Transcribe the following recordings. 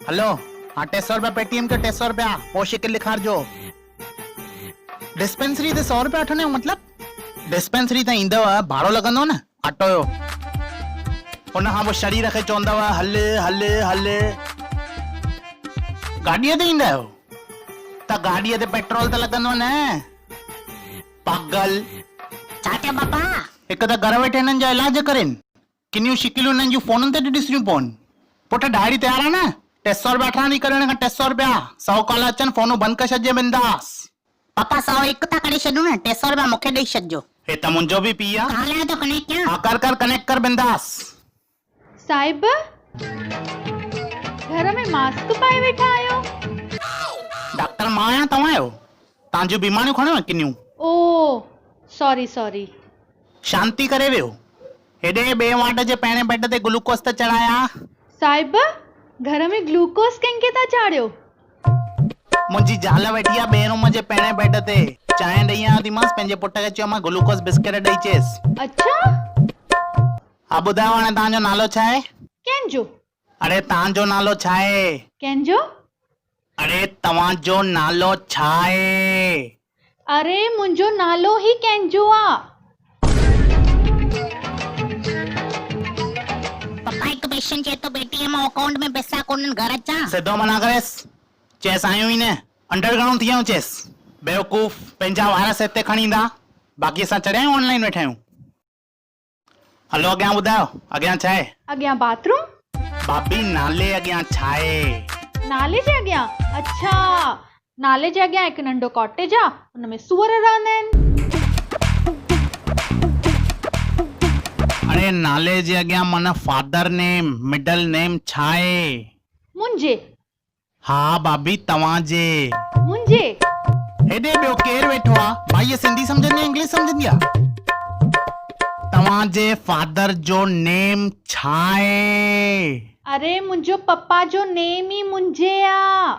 Hello हाँ 300 रुपया Paytm के 300 रुपया पोइ शिकिल लिखार जो डिस्पेंसरी ते 100 रुपया वठंदा आहियो मतलब डिस्पेंसरी त ईंदव भाड़ो लॻंदो न ऑटो जो उन खां पोइ शरीर खे चवंदव हल हल हल गाॾीअ ते ईंदा आहियो त गाॾीअ ते पेट्रोल त लॻंदो न पागल छा चयो बाबा? हिकु त घर वेठे हिननि जा इलाज करेनि किनियूं शिकिलियूं हिननि जूं फोननि ते ॾिसणियूं पवनि पुट डायरी तयार आहे न 300 रुपया वठणा करण खां 300 रुपया 100 कॉल अचनि फोनूं बंदि करे छॾिजे बिंदास पापा 101 था करे छॾूं न 300 रुपया मूंखे ॾेई छॾिजो। हे त मुंहिंजो बि पी आहे हालाए तो कनेक्ट कयां? हाँ कर कनेक्ट कर बिंदास। साहिब घर में मास्क पाए वेठा आहियो? डॉक्टर मां आहियां तव्हां आहियो तव्हांजूं बीमारियूं खणो किनियूं ओ सॉरी सॉरी। शांति करे वियो हेॾे ॿिए वार्ड जे पहिरें बेड ते ग्लूकोस त चढ़ाया। साहिब घर में ग्लूकोस कंहिंखे था चाढ़ियो? मुंहिंजी ज़ाल वेठी आहे ॿिए रूम जे पहिरें बेड ते चांहि ॾेई आयो थी मांसि पंहिंजे पुट खे चयो मां ग्लूकोस बिस्किट ॾेई चेसि। अच्छा हा ॿुधायो हाणे तव्हांजो नालो छा आहे? कंहिंजो? अरे तव्हांजो नालो छा आहे? कंहिंजो? अरे तव्हांजो नालो छा आहे? अरे मुंहिंजो नालो ही कंहिंजो आ। पापा हिकु पेशेंट चए तो पेटीएम अकाउंट में पैसा कोन्हनि घर अचां? सिधो मना करेसि चेसि आयूं ई न अंडरग्राउंड थी आयूं चेसि बेवकूफ़ पंहिंजा वायरस हिते खणी ईंदा बाक़ी असां चढ़िया आहियूं ऑनलाइन वेठा आहियूं। हलो अॻियां ॿुधायो अॻियां छा आहे? अॻियां बाथरूम? भाभी नाले अॻियां छा आहे? नाले जे अॻियां? अच्छा नाले जे अॻियां हिकु नंढो कॉटेज आ हुन में सूअर रहंदा आहिनि। अरे नाले जे अॻियां माना फादर नेम मिडल नेम छा आहे? मुंहिंजे? हा भाभी तव्हांजे मुंहिंजे? हेॾे ॿियो केरु वेठो आहे भाई सिंधी सम्झंदी आहे इंग्लिश सम्झंदी आहे? तव्हांजे फादर जो नेम छा आहे? अरे मुंहिंजो पप्पा जो नेम ई मुंहिंजे आ।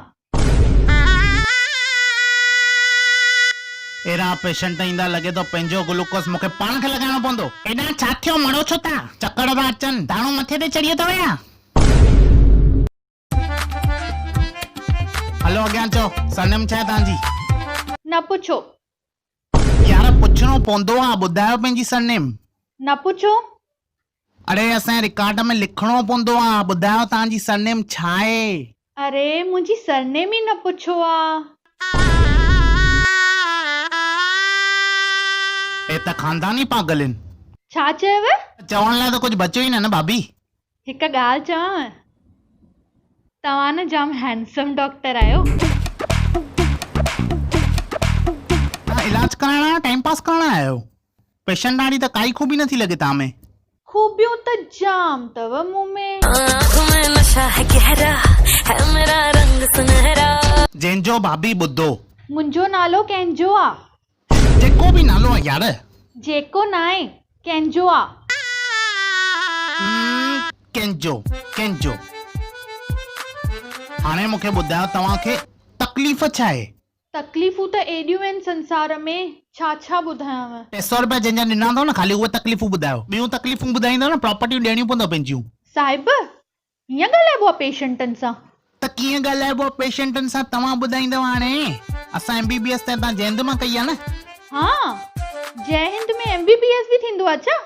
एड़ा पेशेंट ईंदा लॻे तो पंहिंजो ग्लूकोस मूंखे पाण खे लॻाइणो पवंदो। एॾा छा थियो मड़ो छो था चक्कर था अचनि दाणो मथे ते चढ़ी अथव या? हलो अॻियां चओ सरनेम छा आहे तव्हांजी? न पुछो। यार पुछणो पवंदो आहे ॿुधायो पंहिंजी सरनेम। न पुछो। अरे असांजे रिकॉर्ड में लिखणो पवंदो आहे ॿुधायो तव्हांजी सरनेम छा आहे? अरे मुंहिंजी सरनेम ई न पुछो आ। ए त खानदानी पागल आहिनि। छा चयव? चवण लाइ त कुझु बचियो ई न भाभी। हिकु ॻाल्हि चवां तव्हां न जाम हैंडसम डॉक्टर आहियो। इलाज कराइण आयो टाइम पास करण आयो? पेशेंट वारी त काई खूबी नथी लॻे तव्हां में। खूबियूं त जाम तव मुंह में। आँखों में नशा है गहरा है मेरा रंग सुनहरा। जंहिंजो भाभी ॿुधो मुंहिंजो नालो कंहिंजो आ। जेको बि नालो आहे यार। जेको न आहे कंहिंजो आ। कंहिंजो हाणे मूंखे ॿुधायो तव्हांखे तकलीफ़ छा आहे? तकलीफ़ूं त एॾियूं आहिनि संसार में छा छा ॿुधायांव। 300 रुपया जंहिंजा ॾिना अथव न ख़ाली उहे तकलीफ़ूं ॿुधायो ॿियूं तकलीफ़ूं ॿुधाईंदव न प्रॉपर्टियूं ॾियणियूं पवंदव पंहिंजियूं। साहिब हीअं ॻाल्हाइबो आहे पेशेंटनि सां? त कीअं ॻाल्हाइबो आहे पेशेंटनि सां तव्हां ॿुधाईंदव हाणे असां MBBS त तव्हां जय हिंद मां कई आहे न। हाँ जय हिंद में MBBS बि थींदो आहे छा?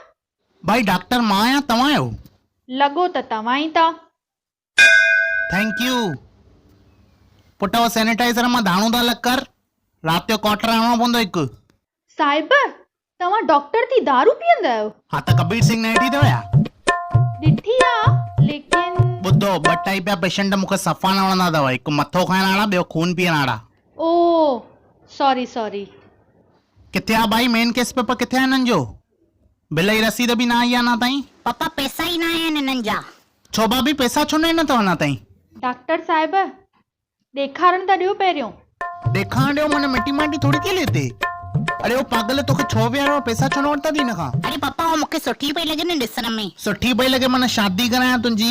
भाई डॉक्टर मां आहियां तव्हां आहियो? लॻो त तव्हां ई था। थैंक यू पुट वो सैनिटाइजर मां दाणो त अलॻि कर राति जो क्वार्टर हणणो पवंदो हिकु। साहिब तव्हां डॉक्टर थी दारू पीअंदा आहियो? हा त कबीर सिंह ने ॾिठी अथव या? ॾिठी आहे लेकिन ॿुधो ॿ टाइप जा पेशेंट मूंखे सफ़ा न वणंदा अथव हिकु मथो खाइण वारा ॿियो खून पीअण वारा। ओ सॉरी सॉरी। किथे आहे भाई मेन केस पेपर किथे आहे हिननि जो? बिल जी रसीद बि न आई आहे अञा ताईं। पापा पैसा ई न आया आहिनि हिननि जा। छो भाभी पैसा छो न ईंदा अथव अञा ताईं? डॉक्टर साहिब ॾेखारण त ॾियो पहिरियों। ॾेखारण ॾियो माना मिटी माटी थोड़ी थी लेते। अरे वो पागल तोखे छो वियारो पैसा छो न वरिता थी हिन खां? अरे पापा वो मूंखे सुठी पई लॻे न ॾिसण में। सुठी पई लॻे माना शादी करायां तुंहिंजी?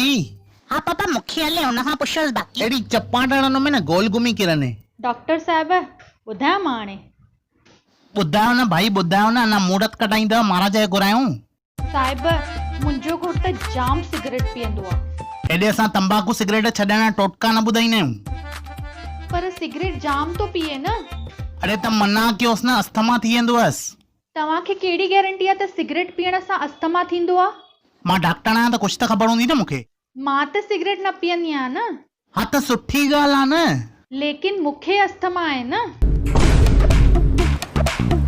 हाँ पापा मूंखे हले हुन खां पुछोसि बाक़ी। अहिड़ी चपाट हणंदो में न गोल घुमी किरने। डॉक्टर साहिब ॿुधायां मां हाणे? ॿुधायो न भाई ॿुधायो न अञा मूरत कढाईंदव महाराज जे घुरायूं। साहिब मुंहिंजो घोट त जाम सिगरेट पीअंदो आहे। हेॾे असां तंबाकू सिगरेट छॾण जा टोटका न ॿुधाईंदा आहियूं। पर सिगरेट जाम तो पिए न। अरे त मना कयोसि न, अस्थमा थी वेंदुसि। तव्हांखे कहिड़ी गारंटी आहे त सिगरेट पीअण सां अस्थमा थींदो आहे? मां डॉक्टर आहियां त कुछ त ख़बर हूंदी न मूंखे। मां त सिगरेट न पीअंदी आहियां न। हाँ त सुठी ॻाल्हि आहे न। लेकिन मूंखे अस्थमा आहे न।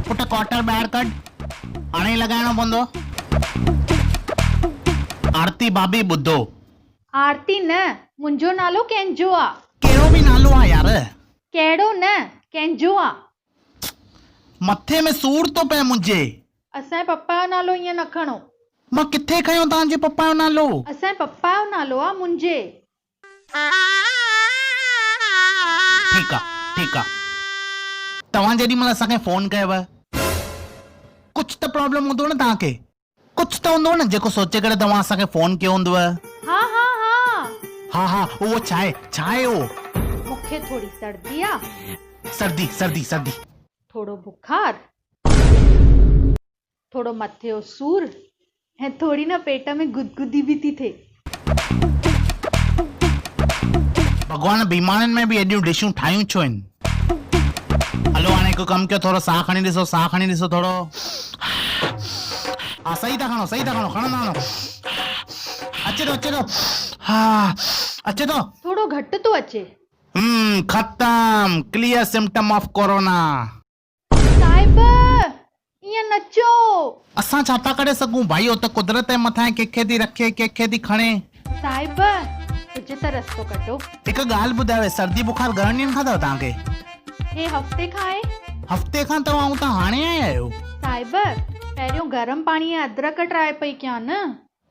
पुट क्वार्टर ॿाहिरि कढ, हाणे लॻाइणो पवंदो। आरती भाभी ॿुधो। आरती न, मुंहिंजो नालो कंहिंजो आहे। कहिड़ो बि नालो आहे यार। कहिड़ो न, कंहिंजो आहे। मथे में सूर तो पए मुंहिंजे। असांजे पप्पा जो नालो ईअं न खणो। मां किथे खयो तव्हांजे पप्पा जो नालो? असांजे पप्पा जो नालो आहे मुंहिंजे। ठीकु आहे, ठीकु आहे। तव्हां जेॾी महिल असांखे फोन कयव, कुछ त प्रॉब्लम हूंदो न तव्हांखे। कुछ त हूंदो न जेको सोचे करे तव्हां असांखे फोन कयो हूंदव। हाँ हाँ हाँ। हा हा, उहो छा आहे उहो? मूंखे थोड़ी सर्दी आहे। सर्दी सर्दी सर्दी। थोड़ो बुखार, थोड़ो मथे जो सूर ऐं थोड़ी न पेट में गुदगुदी भी थी थिए। भगवान बीमारियुनि में बि एॾियूं डिशूं ठाहियूं छो आहिनि? हलो हाणे हिकु कमु कयो, थोरो साह खणी ॾिसो थोरो। हा सही था खणो, खणो। अचे थो। हा अचे थो। थोड़ो घटि तो अचे। खत्म, क्लियर सिम्टम ऑफ कोरोना। साहिब ईअं न चओ। असां छा था करे सघूं भाई? हो त कुदरत जे मथां कंहिंखे थी रखे, कंहिंखे थी खणे। साहिब कुझु त रस्तो कढो। हिकु ॻाल्हि ॿुधायो, सर्दी बुखार घणनि ॾींहंनि खां अथव तव्हांखे? हे हफ़्ते खां आहे। हफ़्ते खां तव्हां त हाणे आया आहियो? साहिब पहिरियों गरम पाणी ऐं अदरक ट्राई पई कयां न।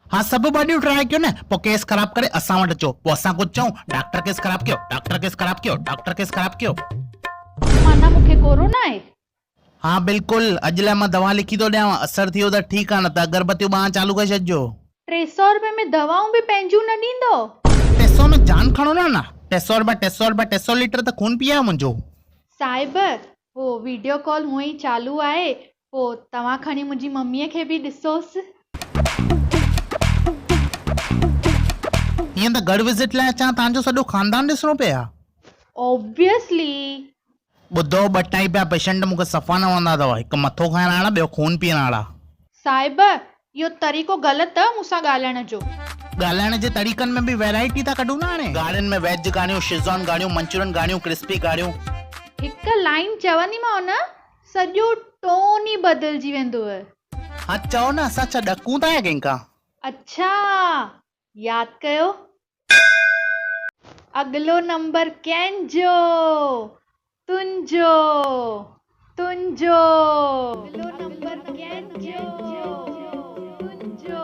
हाँ सभु भाॼियूं ट्राई कयो न, पोइ केस ख़राब करे असां वटि अचो, पोइ असां कुझु चऊं डॉक्टर केस ख़राब कयो। माना मूंखे कोरोना आहे? हाँ बिल्कुलु, अॼु लाइ मां दवा लिखी थो ॾियांव, असर थियो त ठीकु आहे, न त अगरबत्तियूं ॿाहं चालू करे छॾिजो। 300 रुपए में दवाऊं बि पंहिंजूं न ॾींदो? 300 में जान खणो न। 300 लीटर त खून पी आयो मुंहिंजो। साहिब वो वीडियो कॉल हूअं ई चालू आहे, पोइ तव्हां खणी मुंहिंजी मम्मीअ खे बि ॾिसोसि। ईअं त घर विज़िट लाइ अचां, तव्हांजो सॼो खानदान ॾिसणो पिया? ऑब्वियसली। ॿुधो, ॿ टाइप जा पेशेंट मूंखे सफ़ा न वणंदा अथव, हिकु मथो खाइण वारा, ॿियो खून पीअण वारा। साहिब इहो तरीक़ो ग़लति आहे मूंसां ॻाल्हाइण जो। ॻाल्हाइण जे तरीक़नि में बि वैरायटी था कढूं न हाणे। गाड़ियुनि में वेज गाड़ियूं, शेज़वान गाड़ियूं, मंचूरियन गाड़ियूं, क्रिस्पी गाड़ियूं। हिकु लाइन चवंदीमांव न, सॼो टोन ई बदिलजी वेंदो। हाँ चओ न, असां छा ॾकूं था या कंहिंखां? अच्छा यादि कयो, अगलो नंबर कंहिंजो? तुंहिंजो। अगलो नंबर कंहिंजो? तुंहिंजो।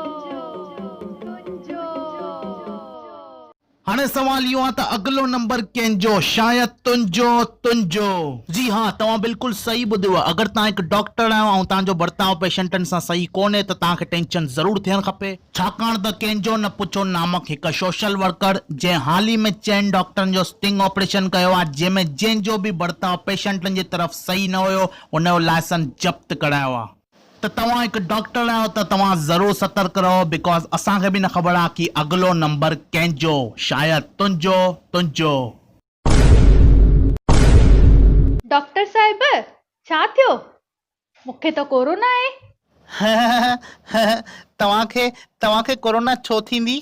हाणे सवाल इहो आहे त अगलो नंबर कंहिंजो? शायद तुंहिंजो। जी हाँ, तव्हां बिल्कुलु सही ॿुधियो। अगरि तव्हां हिकु डॉक्टर आहियो ऐं तव्हांजो बर्ताव पेशेंटनि सां सही कोन्हे त तव्हांखे टेंशन ज़रूरु थियणु खपे, छाकाणि त कंहिंजो न पुछो नामक हिकु सोशल वर्कर जंहिं हाल ई में 4 डॉक्टरनि जो स्टिंग ऑपरेशन कयो आहे, जंहिंमें जंहिंजो बि बर्ताव पेशेंटनि जी तरफ़ सही न हुयो, उनजो लाइसेंस जप्त करायो आहे। त तव्हां हिकु डॉक्टर आहियो त तव्हां ज़रूरु सतर्क रहो, बिकॉज़ असांखे बि न ख़बर आहे कि अगलो नंबर कंहिंजो, शायद तुंहिंजो। डॉक्टर साहिब छा थियो? मूंखे त कोरोना आहे। तव्हांखे कोरोना छो थींदी?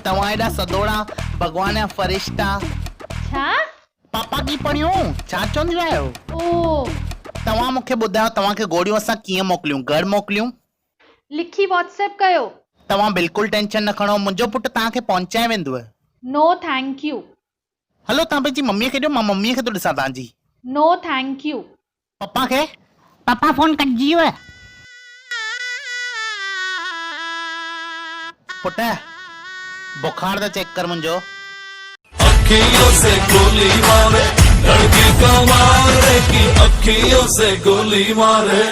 तव्हां एॾा सदोड़ा, भगवान जा फरिश्ता। छा? पापा की पढ़ियो, छा चवंदी आहियो? ओ तव्हां मूंखे ॿुधायो, तव्हांखे गोरियूं असां कीअं मोकिलियूं? घर मोकिलियूं? लिखी व्हाट्सएप कयो। तव्हां बिल्कुलु टेंशन न खणो, मुंहिंजो पुटु तव्हांखे पहुचाए वेंदव। नो थैंक यू। हलो तव्हां पंहिंजी मम्मीअ खे ॾियो, मां मम्मीअ खे थो ॾिसां तव्हांजी। नो थैंक यू। पप्पा खे? पापा फोन कटजी वियो। पुट बुखार त चेक कर मुंहिंजो। अखियों से गोली मारे, लड़की कमाल की अखियों से गोली मारे।